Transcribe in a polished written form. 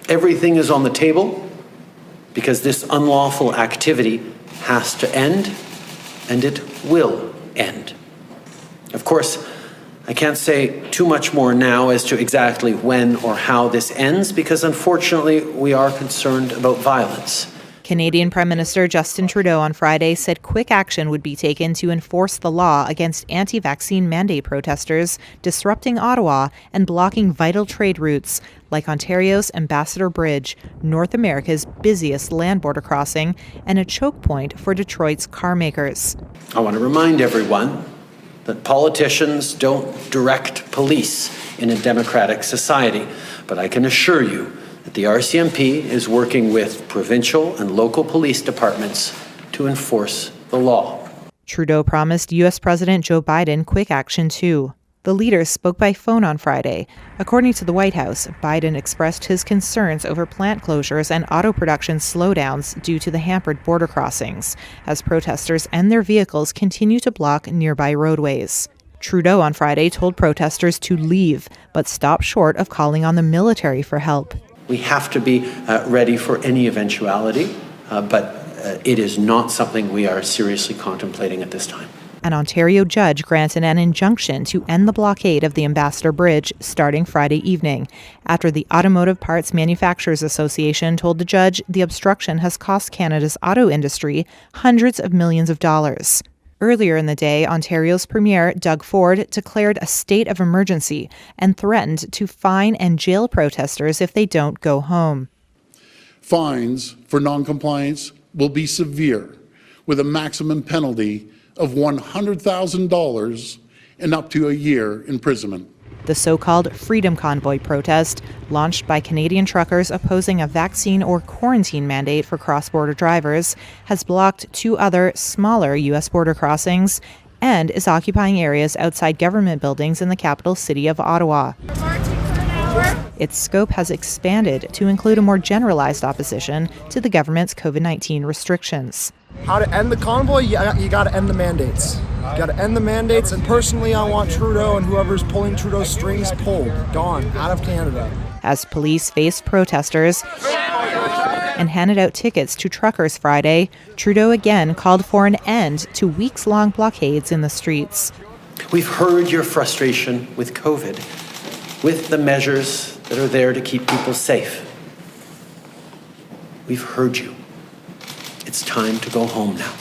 Everything is on the table because this unlawful activity has to end, and it will end. Of course, I can't say too much more now as to exactly when or how this ends because unfortunately we are concerned about violence. Canadian Prime Minister Justin Trudeau on Friday said quick action would be taken to enforce the law against anti-vaccine mandate protesters disrupting Ottawa and blocking vital trade routes like Ontario's Ambassador Bridge, North America's busiest land border crossing, and a choke point for Detroit's car makers. I want to remind everyone that politicians don't direct police in a democratic society, but I can assure you that the RCMP is working with provincial and local police departments to enforce the law. Trudeau promised U.S. President Joe Biden quick action too. The leaders spoke by phone on Friday. According to the White House, Biden expressed his concerns over plant closures and auto production slowdowns due to the hampered border crossings, as protesters and their vehicles continue to block nearby roadways. Trudeau on Friday told protesters to leave, but stopped short of calling on the military for help. We have to be ready for any eventuality, but it is not something we are seriously contemplating at this time. An Ontario judge granted an injunction to end the blockade of the Ambassador Bridge starting Friday evening, after the Automotive Parts Manufacturers Association told the judge the obstruction has cost Canada's auto industry hundreds of millions of dollars. Earlier in the day, Ontario's Premier, Doug Ford, declared a state of emergency and threatened to fine and jail protesters if they don't go home. Fines for noncompliance will be severe, with a maximum penalty of $100,000 and up to a year imprisonment. The so-called Freedom Convoy protest, launched by Canadian truckers opposing a vaccine or quarantine mandate for cross-border drivers, has blocked two other, smaller U.S. border crossings and is occupying areas outside government buildings in the capital city of Ottawa. Its scope has expanded to include a more generalized opposition to the government's COVID-19 restrictions. How to end the convoy? You got to end the mandates. You got to end the mandates, and personally I want Trudeau and whoever's pulling Trudeau's strings pulled, gone, out of Canada. As police faced protesters and handed out tickets to truckers Friday, Trudeau again called for an end to weeks-long blockades in the streets. We've heard your frustration with COVID, with the measures that are there to keep people safe. We've heard you. It's time to go home now.